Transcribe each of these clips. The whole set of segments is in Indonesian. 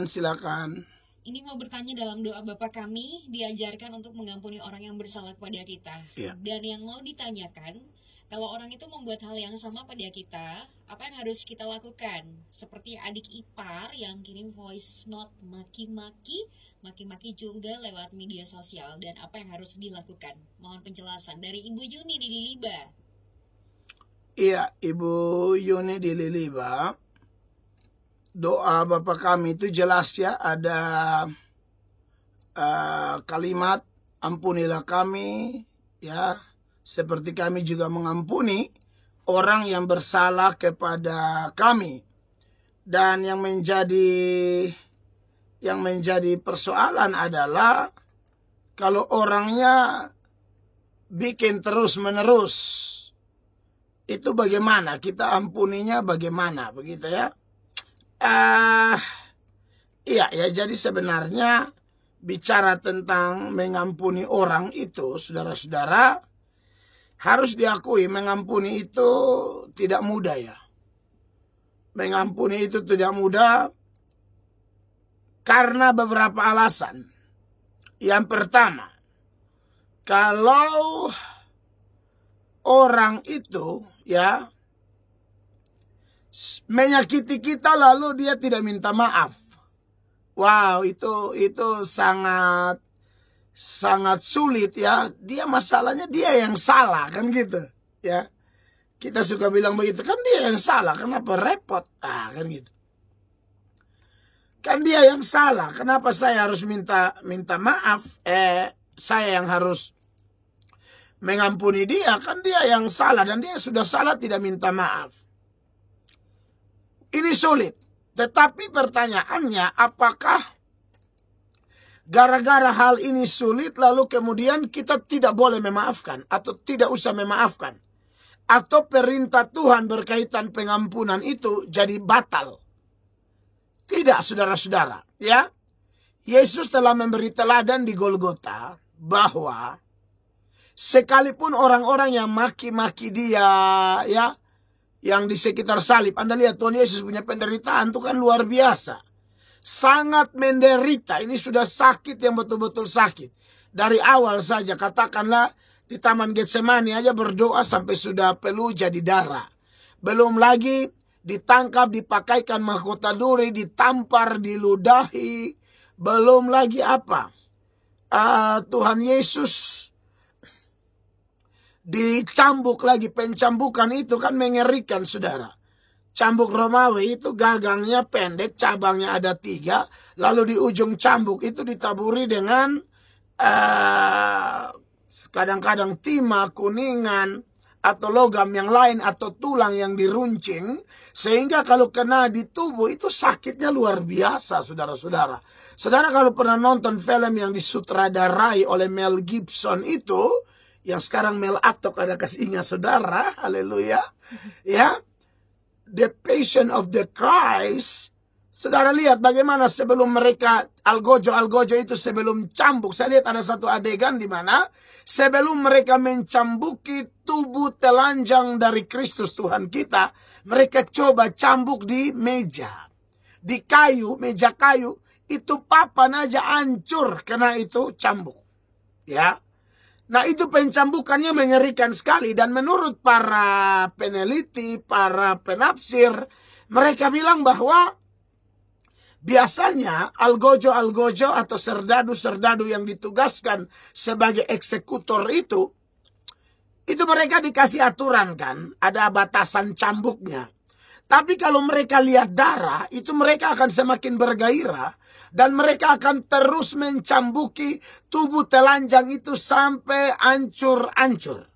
Silakan. Ini mau bertanya, dalam doa Bapa kami diajarkan untuk mengampuni orang yang bersalah kepada kita. Ya. Dan yang mau ditanyakan, kalau orang itu membuat hal yang sama pada kita, apa yang harus kita lakukan? Seperti adik ipar yang kirim voice note maki-maki juga lewat media sosial, dan apa yang harus dilakukan? Mohon penjelasan dari Ibu Yuni di Liliba. Iya, Ibu Yuni di Liliba. Doa Bapa kami itu jelas ya, ada kalimat ampunilah kami ya, seperti kami juga mengampuni orang yang bersalah kepada kami. Dan yang menjadi persoalan adalah kalau orangnya bikin terus-menerus, itu bagaimana? Kita ampuninya bagaimana, begitu ya? Iya ya, jadi sebenarnya bicara tentang mengampuni orang itu, saudara-saudara, harus diakui mengampuni itu tidak mudah ya. Mengampuni itu tidak mudah karena beberapa alasan. Yang pertama, kalau orang itu ya menyakiti kita lalu dia tidak minta maaf. Wow, itu sangat sulit ya. Dia masalahnya dia yang salah kan gitu ya. Kita suka bilang begitu, kan dia yang salah, kenapa repot? Kan gitu. Kan dia yang salah, kenapa saya harus minta maaf? Saya yang harus mengampuni dia, kan dia yang salah dan dia sudah salah tidak minta maaf. Ini sulit, tetapi pertanyaannya apakah gara-gara hal ini sulit lalu kemudian kita tidak boleh memaafkan atau tidak usah memaafkan? Atau perintah Tuhan berkaitan pengampunan itu jadi batal? Tidak, saudara-saudara, ya. Yesus telah memberi teladan di Golgota bahwa sekalipun orang-orang yang maki-maki dia ya, yang di sekitar salib, Anda lihat Tuhan Yesus punya penderitaan itu kan luar biasa. Sangat menderita, ini sudah sakit yang betul-betul sakit. Dari awal saja, katakanlah di Taman Getsemani aja berdoa sampai sudah peluh jadi darah. Belum lagi ditangkap, dipakaikan mahkota duri, ditampar, diludahi. Belum lagi apa? Tuhan Yesus dicambuk lagi. Pencambukan itu kan mengerikan, saudara. Cambuk Romawi itu gagangnya pendek, cabangnya ada 3. Lalu di ujung cambuk itu ditaburi dengan kadang-kadang timah, kuningan, atau logam yang lain, atau tulang yang diruncing. Sehingga kalau kena di tubuh itu sakitnya luar biasa, saudara-saudara. Saudara kalau pernah nonton film yang disutradarai oleh Mel Gibson itu, yang sekarang Mel Atok ada kasihnya saudara, haleluya, ya, The Passion of the Christ. Saudara lihat bagaimana sebelum mereka algojo itu sebelum cambuk. Saya lihat ada satu adegan di mana sebelum mereka mencambuki tubuh telanjang dari Kristus Tuhan kita, mereka coba cambuk di meja, di kayu, meja kayu. Itu papan aja hancur karena itu cambuk, ya. Nah itu pencambukannya mengerikan sekali. Dan menurut para peneliti, para penafsir, mereka bilang bahwa biasanya algojo atau serdadu yang ditugaskan sebagai eksekutor itu mereka dikasih aturan kan, ada batasan cambuknya. Tapi kalau mereka lihat darah, itu mereka akan semakin bergairah. Dan mereka akan terus mencambuki tubuh telanjang itu sampai hancur-hancur.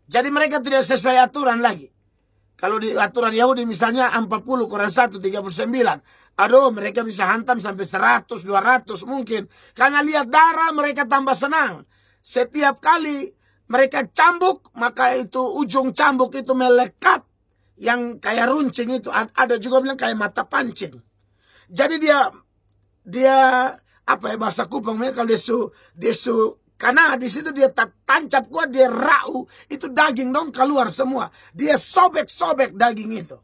Jadi mereka tidak sesuai aturan lagi. Kalau di aturan Yahudi misalnya 40 kurang 1, 39. Aduh, mereka bisa hantam sampai 100, 200 mungkin. Karena lihat darah mereka tambah senang. Setiap kali mereka cambuk, maka itu ujung cambuk itu melekat. Yang kayak runcing itu, ada juga bilang kayak mata pancing. Jadi dia apa ya bahasa Kupang, kalau dia karena di situ dia tancap kuat, dia rau, itu daging dong keluar semua. Dia sobek daging itu.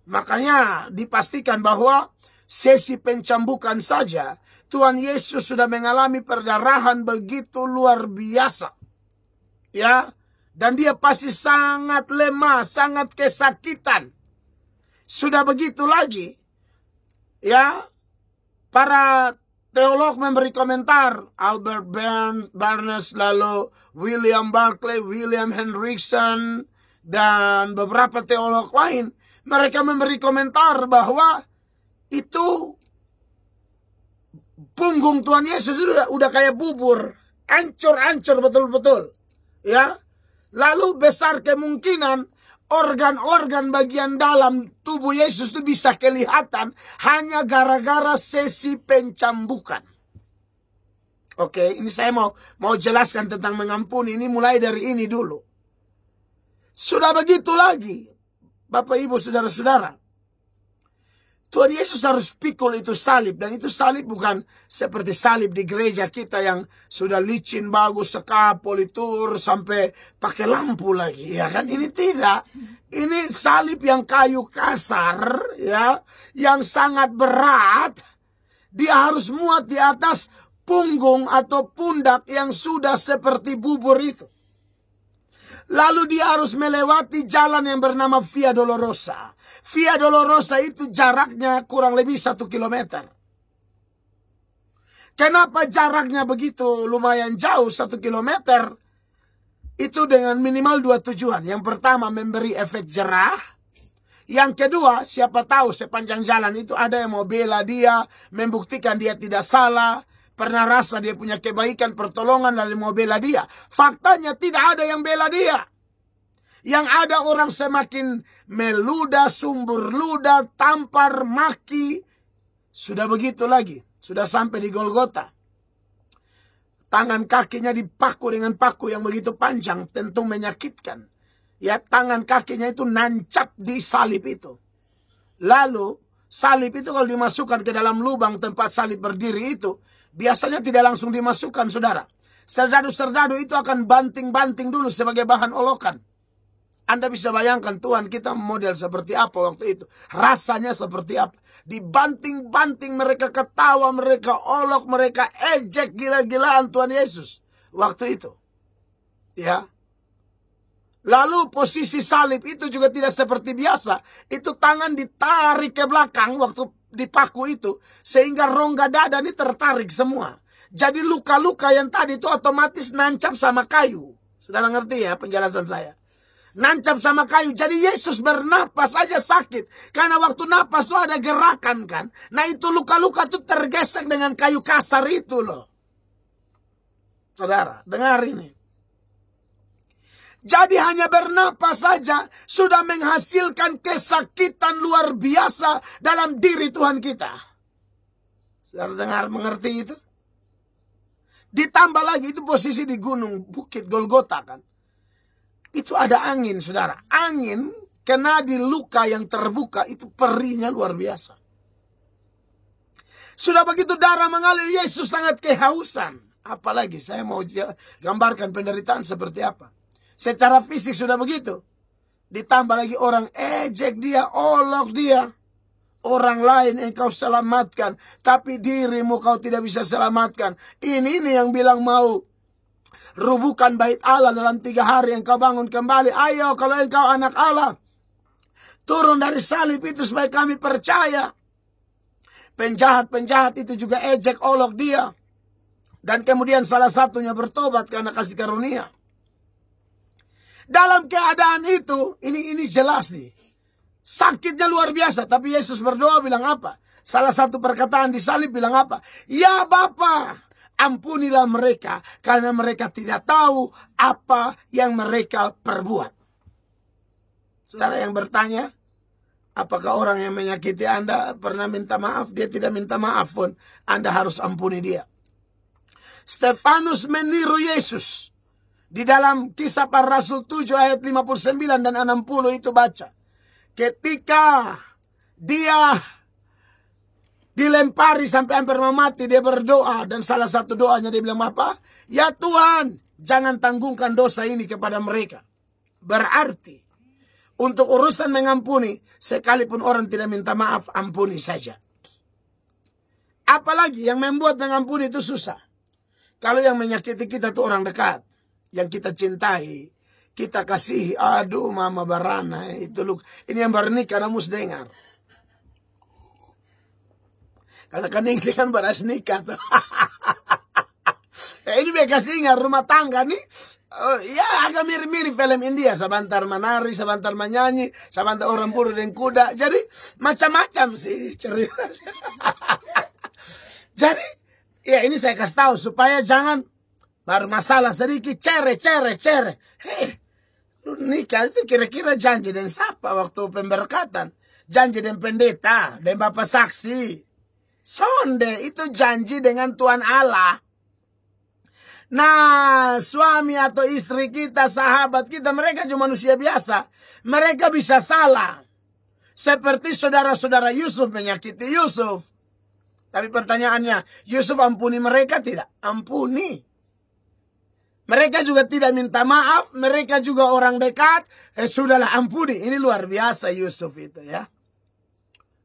Makanya dipastikan bahwa sesi pencambukan saja, Tuhan Yesus sudah mengalami perdarahan begitu luar biasa. Ya, dan dia pasti sangat lemah, sangat kesakitan. Sudah begitu lagi, ya, para teolog memberi komentar, Albert Barnes, lalu William Barclay, William Hendrickson, dan beberapa teolog lain. Mereka memberi komentar bahwa itu punggung Tuhan Yesus itu udah kayak bubur, ancur-ancur betul-betul. Ya, lalu besar kemungkinan organ-organ bagian dalam tubuh Yesus itu bisa kelihatan hanya gara-gara sesi pencambukan. Oke, ini saya mau jelaskan tentang mengampuni. Ini mulai dari ini dulu. Sudah begitu lagi, Bapak Ibu Saudara-saudara, Tuhan Yesus harus pikul itu salib. Dan itu salib bukan seperti salib di gereja kita yang sudah licin, bagus, sekap, politur, sampai pakai lampu lagi. Ya kan, ini tidak. Ini salib yang kayu kasar, ya, yang sangat berat. Dia harus muat di atas punggung atau pundak yang sudah seperti bubur itu. Lalu dia harus melewati jalan yang bernama Via Dolorosa. Via Dolorosa itu jaraknya kurang lebih 1 kilometer. Kenapa jaraknya begitu lumayan jauh 1 kilometer? Itu dengan minimal 2 tujuan. Yang pertama, memberi efek jerah. Yang kedua, siapa tahu sepanjang jalan itu ada yang mau bela dia, membuktikan dia tidak salah, pernah rasa dia punya kebaikan, pertolongan, lalu mau bela dia. Faktanya tidak ada yang bela dia. Yang ada orang semakin meludah, sumbur ludah, tampar, maki. Sudah begitu lagi. Sudah sampai di Golgota. Tangan kakinya dipaku dengan paku yang begitu panjang. Tentu menyakitkan. Ya, tangan kakinya itu nancap di salib itu. Lalu, salib itu kalau dimasukkan ke dalam lubang tempat salib berdiri itu, biasanya tidak langsung dimasukkan, saudara. Serdadu-serdadu itu akan banting-banting dulu sebagai bahan olokan. Anda bisa bayangkan Tuhan kita model seperti apa waktu itu. Rasanya seperti apa. Dibanting-banting, mereka ketawa, mereka olok, mereka ejek gila-gilaan Tuhan Yesus. Waktu itu. Ya. Lalu posisi salib itu juga tidak seperti biasa. Itu tangan ditarik ke belakang waktu dipaku itu. Sehingga rongga dada ini tertarik semua. Jadi luka-luka yang tadi itu otomatis nancap sama kayu. Sudah ngerti ya penjelasan saya? Nancap sama kayu. Jadi Yesus bernapas aja sakit. Karena waktu napas tuh ada gerakan kan. Nah itu luka-luka tuh tergesek dengan kayu kasar itu loh. Saudara, dengar ini. Jadi hanya bernapas saja sudah menghasilkan kesakitan luar biasa dalam diri Tuhan kita. Saudara dengar, mengerti itu? Ditambah lagi itu posisi di gunung Bukit Golgota kan. Itu ada angin, saudara. Angin kena di luka yang terbuka, itu perihnya luar biasa. Sudah begitu darah mengalir, Yesus sangat kehausan. Apalagi saya mau gambarkan penderitaan seperti apa. Secara fisik sudah begitu. Ditambah lagi orang ejek dia, olok dia. Orang lain engkau selamatkan, tapi dirimu kau tidak bisa selamatkan. Ini yang bilang mau rubuhkan bait Allah dalam 3 hari engkau bangun kembali. Ayo kalau engkau anak Allah, turun dari salib itu supaya kami percaya. Penjahat-penjahat itu juga ejek olok dia. Dan kemudian salah satunya bertobat karena kasih karunia. Dalam keadaan itu, ini jelas nih. Sakitnya luar biasa. Tapi Yesus berdoa bilang apa? Salah satu perkataan di salib bilang apa? Ya Bapa, ampunilah mereka, karena mereka tidak tahu apa yang mereka perbuat. Saudara yang bertanya, apakah orang yang menyakiti Anda pernah minta maaf? Dia tidak minta maaf pun, Anda harus ampuni dia. Stefanus meniru Yesus. Di dalam Kisah Para Rasul 7 ayat 59 dan 60 itu baca. Ketika dia dilempari sampai hampir mati, dia berdoa. Dan salah satu doanya dia bilang apa? Ya Tuhan, jangan tanggungkan dosa ini kepada mereka. Berarti, untuk urusan mengampuni, sekalipun orang tidak minta maaf, ampuni saja. Apalagi yang membuat mengampuni itu susah. Kalau yang menyakiti kita itu orang dekat, yang kita cintai, kita kasih, aduh mama barana, itu lu, ini yang baru nikah, kamu harus dengar. Karena kening kan baras nikah tuh. Ini bekas ingat rumah tangga nih. Ya agak mirip-mirip film India. Sebentar menari, sebentar menyanyi, sebentar orang buru dan kuda. Jadi macam-macam sih cerita. Jadi ya ini saya kasih tahu supaya jangan baru masalah sedikit cere. Lu nikah itu kira-kira janji dengan siapa waktu pemberkatan? Janji dengan pendeta, dengan bapak saksi. Sonde itu janji dengan Tuhan Allah. Nah, suami atau istri kita, sahabat kita, mereka cuma manusia biasa. Mereka bisa salah. Seperti saudara-saudara Yusuf menyakiti Yusuf. Tapi pertanyaannya, Yusuf ampuni mereka tidak? Ampuni. Mereka juga tidak minta maaf. Mereka juga orang dekat. Sudahlah ampuni. Ini luar biasa Yusuf itu ya.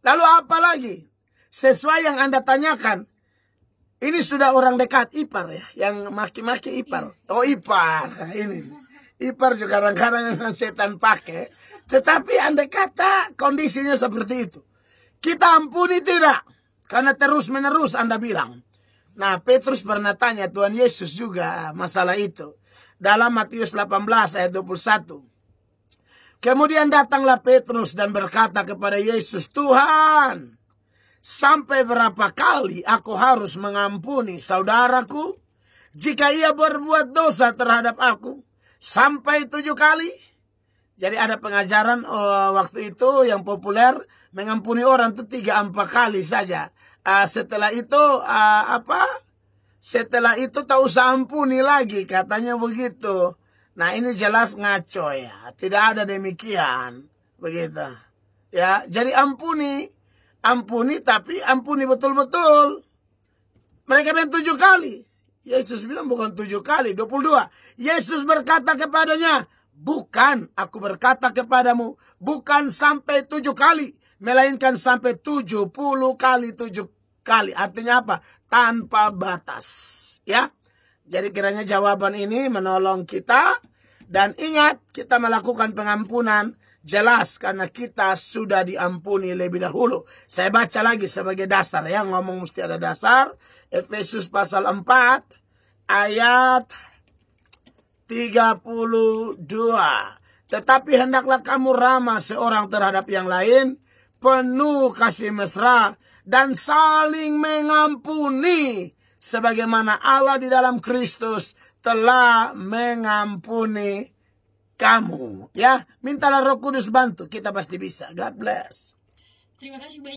Lalu apa lagi? Sesuai yang Anda tanyakan. Ini sudah orang dekat, ipar ya. Yang maki-maki ipar. Oh ipar. Ini. Ipar juga kadang-kadang yang setan pakai. Tetapi andai kata kondisinya seperti itu. Kita ampuni tidak. Karena terus-menerus Anda bilang. Nah Petrus pernah tanya Tuhan Yesus juga masalah itu. Dalam Matius 18 ayat 21. Kemudian datanglah Petrus dan berkata kepada Yesus, Tuhan, sampai berapa kali aku harus mengampuni saudaraku jika ia berbuat dosa terhadap aku? Sampai 7 kali? Jadi ada pengajaran waktu itu yang populer, mengampuni orang itu 3-4 kali saja. Setelah itu Setelah itu tak usah ampuni lagi, katanya begitu. Nah ini jelas ngaco ya, tidak ada demikian, begitu. Ya, jadi ampuni tapi ampuni betul-betul. Mereka bilang 7 kali. Yesus bilang bukan 7 kali, 22. Yesus berkata kepadanya, bukan, aku berkata kepadamu, bukan sampai 7 kali, melainkan sampai 70 kali 7 kali. Artinya apa? Tanpa batas. Ya. Jadi kiranya jawaban ini menolong kita. Dan ingat, kita melakukan pengampunan jelas karena kita sudah diampuni lebih dahulu. Saya baca lagi sebagai dasar ya, ngomong mesti ada dasar. Efesus pasal 4 ayat 32. Tetapi hendaklah kamu ramah seorang terhadap yang lain, penuh kasih mesra dan saling mengampuni, sebagaimana Allah di dalam Kristus telah mengampuni kamu. Ya, mintalah Roh Kudus bantu, kita pasti bisa. God bless. Terima kasih banyak.